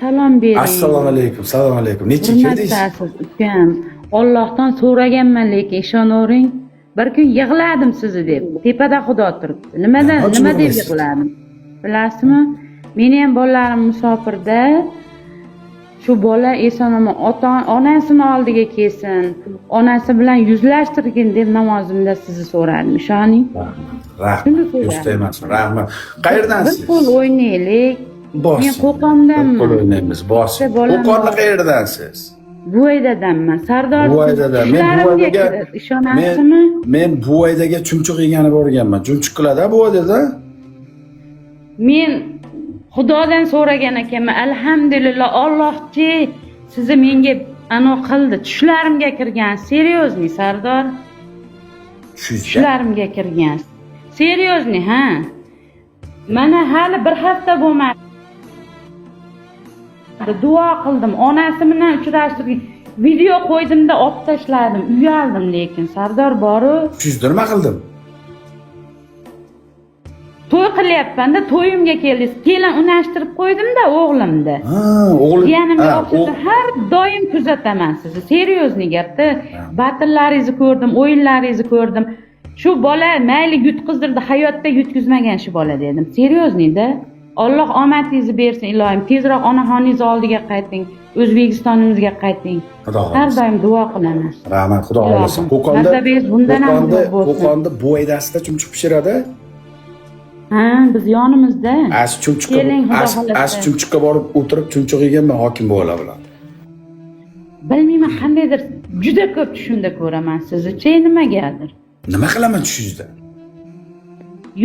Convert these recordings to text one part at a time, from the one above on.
salom bering. Assalomu alaykum, assalomu alaykum. Necha kirdingiz? Hurmatlisiz ukam. Allohdan so'raganman, lekin ishonavering. Bir kun yig'ladim sizni deb. Tepada Xudo turibdi. Nima deb yig'ladim? Bilasizmi? Meni ham bolalarim musofirda. Shu bola eson-omon onasini oldiga kelsin, onasi bilan yuzlashtirgin deb namozimda sizni so'radim. Ishoning. Rahmat. Yuztayman. Rahmat. Qayerdansiz? Bir qo'l o'ynaylik. Bosh. Men Qo'qondanman. Qo'l o'ynaymiz. Bosh. Qo'qonda qayerdansiz? Buvaydadanman. Sardor. Buvaydadan. Men Buvaydaga ishonasizmi? Men Buvaydaga chumchuq yegani borganman. Chumchuq qiladi Buvaydada? Men Xudodan so'ragan ekanman. Alhamdulillah, Allohchi sizni menga ana qildi. Tushlarimga kirgan. Seryozni, Sardor. Tushlarimga kirgan. Seryozni, ha. Mana hali bir hafta bo'lmadi. Duo qildim, onasi bilan uchrashtirdim. Video qo'ydimda olib tashladim. Uyaldim, lekin Sardor boru. Nima qildim? To'y qilyapman-da, to'yimga keldingiz. Kelin unashtirib qo'ydim-da o'g'limda. Ha, o'g'lim. Jiyanimga o'xshasa har doim kuzataman sizni. Seryozni gapda. Batillaringizni ko'rdim, o'yinlaringizni ko'rdim. Shu bola mayli yutqizdirdi, hayotda yutkizmagan shu bola dedim. Seryozni-da. Alloh omadingizni bersin, ilohim. Tezroq onaxoningiz oldiga qayting, O'zbekistonimizga qayting. Har doim duo qilaman. Rahmat, Xudo xohlasin. Qo'qonda Buvaydasida chumchuq pishiradi. Ha, biz yonimizda. As chumchuqqa borib o'tirib chumchuq yeganman hokim buvalar bilan. Bilmayman, qandaydir juda ko'p tushimda ko'raman sizni. Nimagadir. Nima qilaman tushingizda?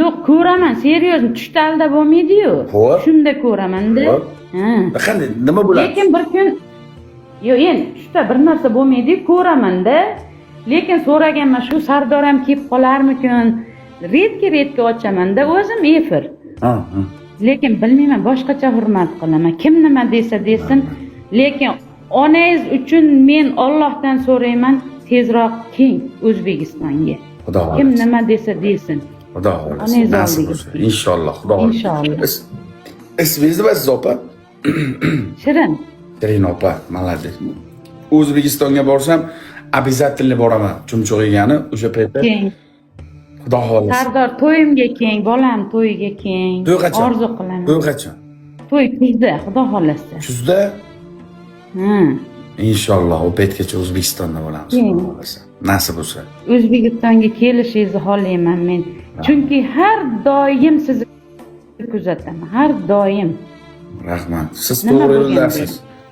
Yo'q, ko'raman, seryozni tushda aldab bo'lmaydi-yu. Tushimda ko'raman-da. Ha. Qanday, nima bo'ladi? Lekin bir kun yo'q, endi tushda bir narsa bo'lmaydi, ko'raman-da. Lekin so'raganman, shu Sardor ham kelib qolarmikin? Redki ochaman-da o'zim efir. Lekin bilmayman, boshqacha hurmat qilaman. Kim nima desa desin, lekin onangiz uchun men Allohdan so'rayman, tezroq keng O'zbekistonga. Xudo xohlasin. Kim nima desa desin. Xudo xohlasin. Nasib bo'lsin. Inshaalloh, Xudo xohlasin. Inshaalloh. Ismingiz nima siz opa? Shirin. Shirin opa, malades. O'zbekistonga borsam, обязательно boraman. Chumchuq yegani o'sha paytda. Xudo xohlasin. Sardor, to'yimga keng, bolam to'yiga keng. To'y qachon? Orzu qilaman. To'y qachon? To'y kuzda, Xudo xolasa. Kuzda? Ha. Inshaalloh u paytgacha O'zbekistonda bo'lamiz, Xudo xolasa. Nasib bo'lsa. O'zbekistonga kelishingizni xohlayman men. Chunki har doim sizni kuzataman, har doim. Rahmat. Siz to'g'ri yo'ldasiz.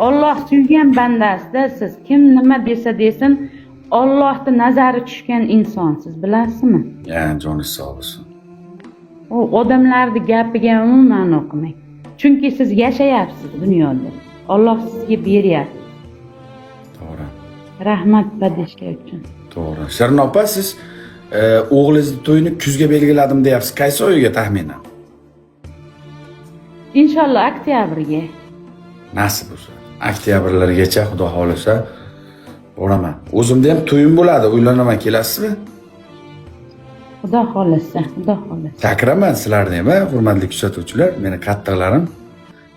Alloh suygan bandasida siz. Kim nima desa desin, Allohning nazari tushgan insonsiz, bilasizmi? Ya, joningiz sog' bo'lsin. O odamlarning gapiga umuman o'qimang. Chunki siz yashayapsiz dunyoda. Alloh sizga beryapti. To'g'ri. Rahmat badishga uchun. To'g'ri. Shirin opa, siz o'g'lingizning to'yini kuzga belgiladim deyapsiz. Qaysi oyiga taxminan? Inshaalloh oktyabrga. Nasib bo'lsa. Oktyabrlargacha Xudo xolasa boraman. O'zimda ham to'yim bo'ladi, uylanaman, kelasizmi? Xudo xolasa, Xudo xolasa. Chaqiraman sizlarni ham, hurmatli kuzatuvchilar, meni kattalarim,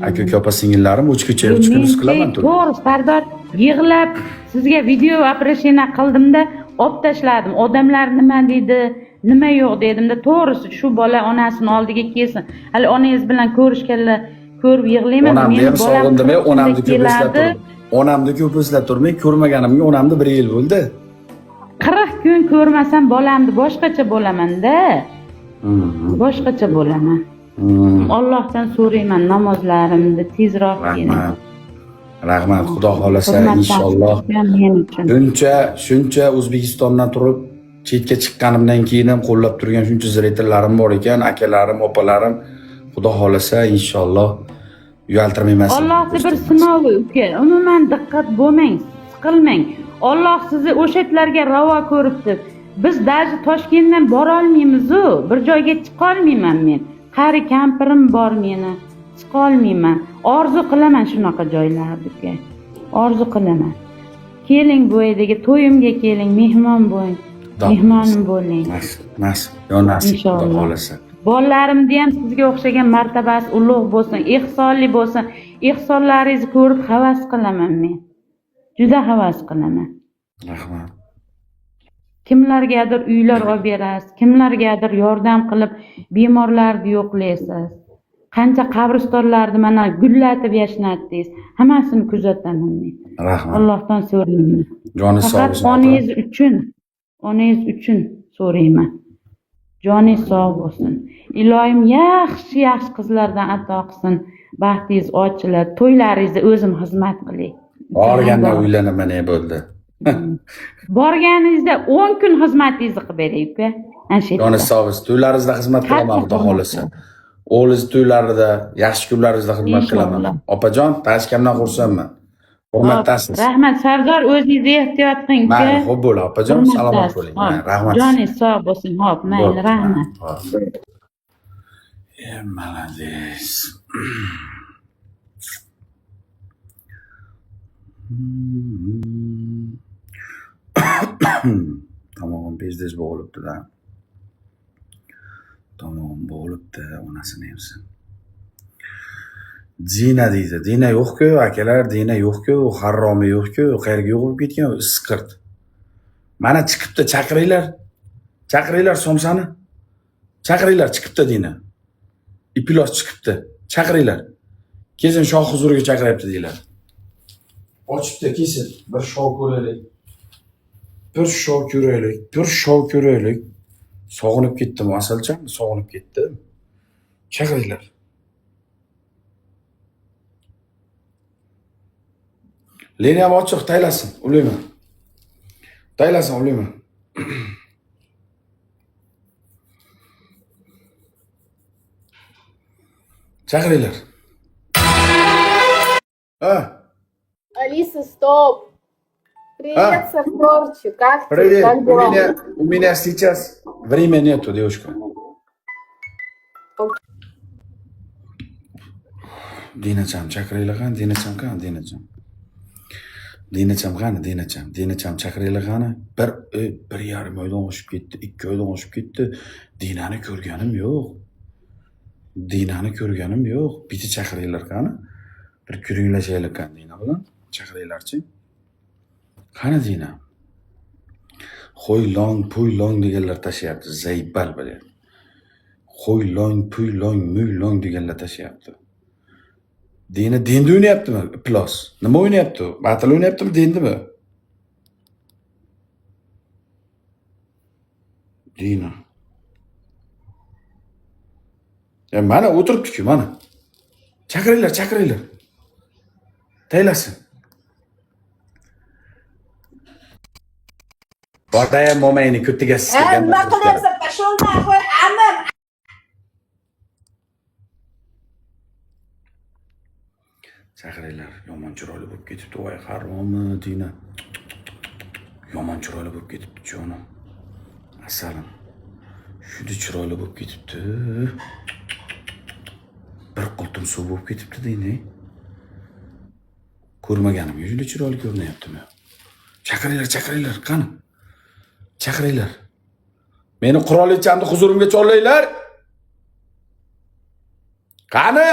aka opa singillarim uch kunduz qilaman to'y. To'g'ri, Sardor, yig'lab sizga video opreshina qildimda, olib tashladim. Odamlar nima deydi, nima yo'q dedimda, to'g'risi shu bola onasini oldiga kelsin. Hali onangiz bilan ko'rishganlar ko'rib yig'layman. Onamni ham sog'indimay, onamni ko'p eslab turib. Onamni ko'p eslab turmay, ko'rmaganimga onamni 1 yil bo'ldi. 40 kun ko'rmasam bolamni boshqacha bo'laman-da. Boshqacha bo'laman. Allohdan so'rayman namozlarimni tezroq keling. Rahmat, Xudo xolasa inshaalloh. Shuncha O'zbekistondan turib chetga chiqqanimdan keyin ham qo'llab turgan shuncha ziratorlarim bor ekan, akalarim, opalarim. Xudo xolasa inshaalloh uyaltirmayman. Allohning bir sinovi uka. Umuman diqqat bo'lmang, siqilmang. Alloh sizni o'shatlarga ravo ko'ribdi. Biz даже Toshkentdan bora olmaymiz-ku, bir joyga chiqa olmayman men. Qari kampirim bor meni. Chiqa olmayman. Orzu qilaman shunaqa joylarga. Orzu qilaman. Keling bu yerga to'yimga keling, mehmon bo'ling. Mehmonim bo'ling. Nasib. Yo nasib, Xudo xolasa. Bolalarimda ham sizga o'xshagan martabasi ulug' bo'lsin, ehsonli bo'lsin. Ehsonlaringizni ko'rib havas qilaman men. Juda havas qilaman. Rahmat. Kimlargadir uylar olib berasiz, kimlargadir yordam qilib bemorlarni yo'qlaysiz. Qancha qabristonlarni mana gullatib yashnatdingiz. Hammasini kuzataman men. Rahmat. Allohdan so'rayman. Joni sog' Faqat bo'lsin. onangiz uchun so'rayman. Joningiz sog' bo'lsin. Iloyim yaxshi qizlardan ato qilsin. Baxtingiz ochilib, to'ylaringizda o'zim xizmat qilay. Borganda uylanaman ne bo'ldi. Borganingizda 10 kun xizmatingizni qilib beray uka. Joni sog' bo'lsin. To'ylaringizda xizmat qilaman, xudo xolasa. O'g'lingiz to'ylarida, yaxshi kunlaringizda xizmat qilaman. Opajon, tashkamdan xursandman. Hurmatdasiz. Rahmat, Sardor, o'zingizni ehtiyot qiling uka. Mayli, xo'p bo'ling, opajon, salomat bo'ling. Rahmat. Joningiz sog' bo'lsin. Xo'p, mayli, rahmat. Молодец. Tomog'im bezdiz bo'g'ilibdi-da. Tomog'im bo'g'ilibdi, onasini emsin. Dina deydi. Dina yo'q-ku, akalar, Dina yo'q-ku, harromi yo'q-ku, qayerga yo'qib ketgan isqirt. Mana chiqibdi, chaqiringlar. Chaqiringlar somsani. Chaqiringlar, chiqibdi Dina. Ipilos chiqibdi. Chaqiringlar. Kesin shoh huzuriga chaqiryapti deylar. Ochibdi, kesin. Bir shoh ko'raylik. Bir shoh ko'raylik. Sog'inib ketdim, asalchan, sog'inib ketdim. Chaqiringlar. Leni ham ochiq, taylasin, ulayman. Taylasin, ulayman. Chaqiringlar. Алиса, стоп! Привет, Сахарчик, как ты? Привет, Как дела? у меня сейчас время нету, девушка. Dinacham, chaqiringlar qani, Dinacham qani, Dinacham. Dinacham qani, Dinacham chaqiringlar qani. Bir yarim oydan oshib ketdi, 2 oydan oshib ketdi. Dinani ko'rganim yo'q. Bitta chaqiringlar qani. Bir kuringlashaylik qani Dina bilan. Chaqiringlarchi. Qani Dina? Qo'y long, puy long deganlar tashlayapti. Zaybal bo'lyapti. Qo'y long, puy long, muy long deganlar tashlayapti. Dina denda o'ynayaptimi? Plus. Nima o'ynayapti? Battle o'ynayaptimi, dendimi? Dina. Ya mana o'tiribdi-ku, mana. Chaqiringlar. Taylasin. Bordayam momayni kutiga Nima qilyapsan? Pashol nahvoy, amir! Chaqiringlar, yomon chiroyli bo'lib ketibdi, voy haromi Dina. Yomon chiroyli bo'lib ketibdi jonim. Asalim. Shunday chiroyli bo'lib ketibdi. Bir qultum suv bo'lib ketibdi Dina. Ko'rmaganimga shunday chiroyli ko'rinyaptimi? Chaqiringlar, qani? Chaqiringlar. Meni qirolichamni huzurimga chorlaylar. Qani?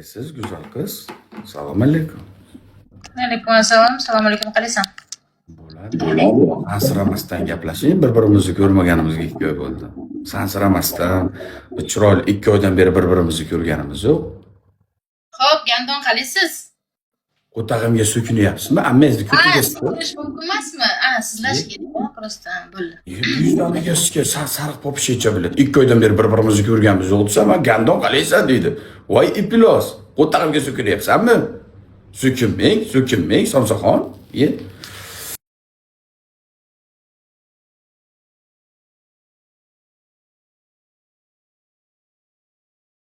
Siz güzel kız. Assalomu alaykum. Alaykum assalom. Assalomu alaykum. Qalaysan? Bo'ladi. Sansiramasdan gaplashing. Bir-birimizni ko'rmaganimizga 2 oy bo'ldi. Sansiramasdan, chiroyli 2 oydan beri bir-birimizni ko'rganimiz yo'q. Xo'p, Gandon qalaysiz? O'tag'imga so'kinyapsizmi? Ammangizni ko'kiga So'kinish mumkin emasmi? Sizlash kerak, просто bo'ldi. Yuzdaniga sizga sariq popishecha biladi. 2 oydan beri bir-birimizni ko'rganimiz yo'q desa, "Men Gandon qalaysan?" deydi. Voy ipilos, o'tag'imga so'kinyapsanmi? So'kinmang, Somsaxon.